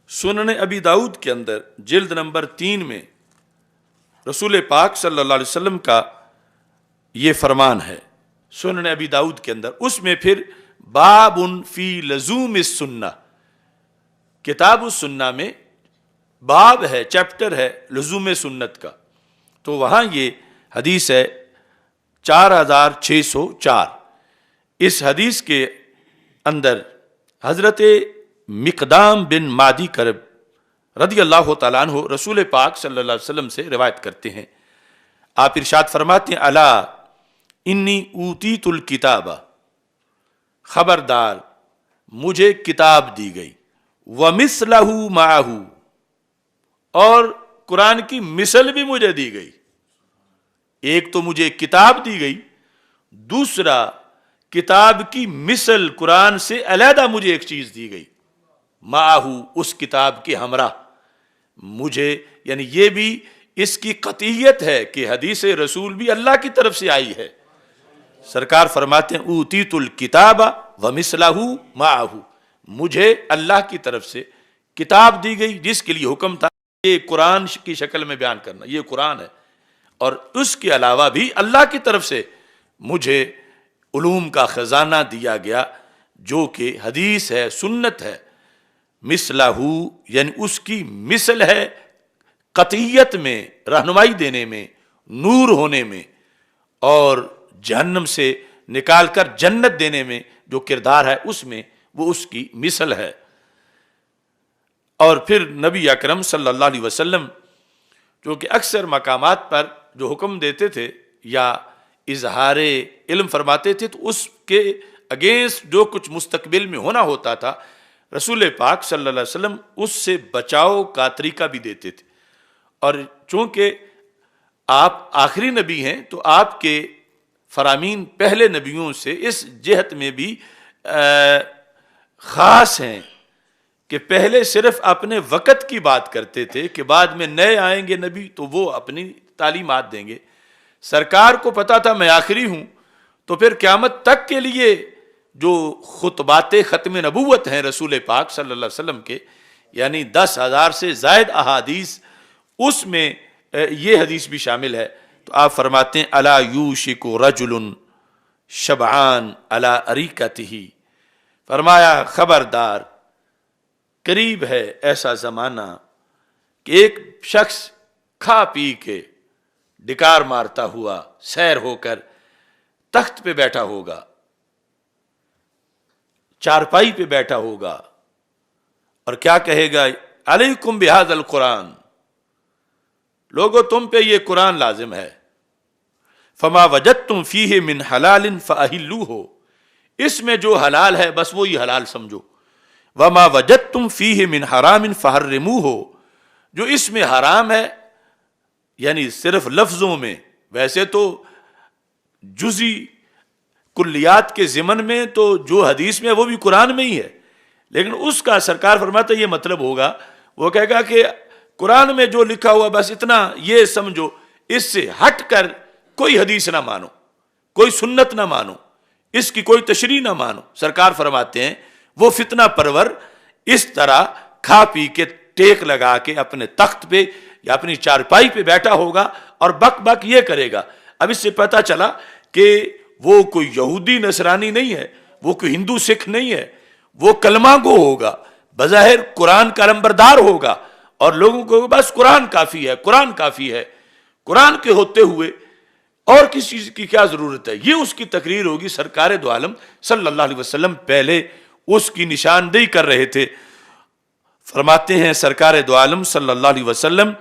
سنن ابی داؤد کے اندر جلد نمبر 3 میں رسول پاک صلی اللہ علیہ وسلم کا یہ فرمان ہے. سنن ابی داؤد کے اندر اس میں پھر باب فی لزوم السنہ، کتاب السنہ میں باب ہے، چیپٹر ہے لزوم سنت کا. تو وہاں یہ حدیث ہے 4604. اس حدیث کے اندر حضرت مقدام بن مادی کرب رضی اللہ تعالیٰ عنہ رسول پاک صلی اللہ علیہ وسلم سے روایت کرتے ہیں. آپ ارشاد فرماتے ہیں الا انی اوتیت الکتاب، خبردار مجھے کتاب دی گئی، ومثلہ معہ، اور قرآن کی مثل بھی مجھے دی گئی. ایک تو مجھے کتاب دی گئی، دوسرا کتاب کی مثل قرآن سے علیحدہ مجھے ایک چیز دی گئی، معہ، اس کتاب کے ہمراہ مجھے. یعنی یہ بھی اس کی قطعیت ہے کہ حدیث رسول بھی اللہ کی طرف سے آئی ہے. سرکار فرماتے ہیں اوتیت الکتاب ومثلہ معہ، مجھے اللہ کی طرف سے کتاب دی گئی جس کے لیے حکم تھا یہ قرآن کی شکل میں بیان کرنا، یہ قرآن ہے، اور اس کے علاوہ بھی اللہ کی طرف سے مجھے علوم کا خزانہ دیا گیا جو کہ حدیث ہے، سنت ہے. مثلہ یعنی اس کی مثل ہے قطعیت میں، رہنمائی دینے میں، نور ہونے میں، اور جہنم سے نکال کر جنت دینے میں جو کردار ہے اس میں وہ اس کی مثل ہے. اور پھر نبی اکرم صلی اللہ علیہ وسلم جو کہ اکثر مقامات پر جو حکم دیتے تھے یا اظہار علم فرماتے تھے تو اس کے اگینسٹ جو کچھ مستقبل میں ہونا ہوتا تھا رسول پاک صلی اللہ علیہ وسلم اس سے بچاؤ کا طریقہ بھی دیتے تھے. اور چونکہ آپ آخری نبی ہیں تو آپ کے فرامین پہلے نبیوں سے اس جہت میں بھی خاص ہیں کہ پہلے صرف اپنے وقت کی بات کرتے تھے کہ بعد میں نئے آئیں گے نبی تو وہ اپنی تعلیمات دیں گے. سرکار کو پتا تھا میں آخری ہوں تو پھر قیامت تک کے لیے جو خطبات ختم نبوت ہیں رسول پاک صلی اللہ علیہ وسلم کے، یعنی 10,000 سے زائد احادیث، اس میں یہ حدیث بھی شامل ہے. تو آپ فرماتے ہیں الا یوشک رجل شبعان علی اریکتہ، فرمایا خبردار قریب ہے ایسا زمانہ کہ ایک شخص کھا پی کے ڈکار مارتا ہوا سیر ہو کر تخت پہ بیٹھا ہوگا، چارپائی پہ بیٹھا ہوگا، اور کیا کہے گا علیکم بہذا القرآن، لوگو تم پہ یہ قرآن لازم ہے، فما وجدتم فیہ من حلال فاحلوہ، اس میں جو حلال ہے بس وہی حلال سمجھو، وما وجدتم فیہ من حرام فحرموہ، جو اس میں حرام ہے یعنی صرف لفظوں میں، ویسے تو جزی کلیات کے ضمن میں تو جو حدیث میں وہ بھی قرآن میں ہی ہے، لیکن اس کا سرکار فرماتا یہ مطلب ہوگا، وہ کہے گا کہ قرآن میں جو لکھا ہوا بس اتنا یہ سمجھو، اس سے ہٹ کر کوئی حدیث نہ مانو، کوئی سنت نہ مانو، اس کی کوئی تشریح نہ مانو. سرکار فرماتے ہیں وہ فتنہ پرور اس طرح کھا پی کے ٹیک لگا کے اپنے تخت پہ یا اپنی چارپائی پہ بیٹھا ہوگا اور بک بک یہ کرے گا. اب اس سے پتہ چلا کہ وہ کوئی یہودی نصرانی نہیں ہے، وہ کوئی ہندو سکھ نہیں ہے، وہ کلمہ گو ہوگا، بظاہر قرآن کا علمبردار ہوگا، اور لوگوں کو بس قرآن کافی ہے، قرآن کافی ہے، قرآن کے ہوتے ہوئے اور کسی چیز کی کیا ضرورت ہے. یہ اس کی تقریر ہوگی. سرکار دو عالم صلی اللہ علیہ وسلم پہلے اس کی نشاندہی کر رہے تھے. فرماتے ہیں سرکار دو عالم صلی اللہ علیہ وسلم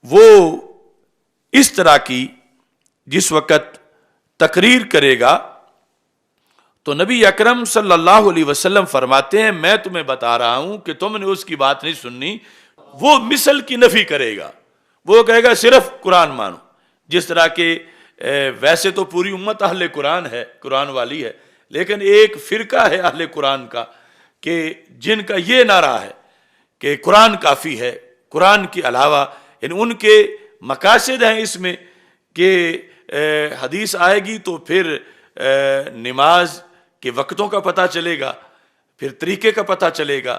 وہ اس طرح کی جس وقت تقریر کرے گا تو نبی اکرم صلی اللہ علیہ وسلم فرماتے ہیں میں تمہیں بتا رہا ہوں کہ تم نے اس کی بات نہیں سننی. وہ مثل کی نفی کرے گا، وہ کہے گا صرف قرآن مانو. جس طرح کہ ویسے تو پوری امت اہل قرآن ہے، قرآن والی ہے، لیکن ایک فرقہ ہے اہل قرآن کا کہ جن کا یہ نعرہ ہے کہ قرآن کافی ہے، قرآن کے علاوہ، یعنی ان کے مقاصد ہیں اس میں کہ حدیث آئے گی تو پھر نماز کے وقتوں کا پتہ چلے گا، پھر طریقے کا پتہ چلے گا،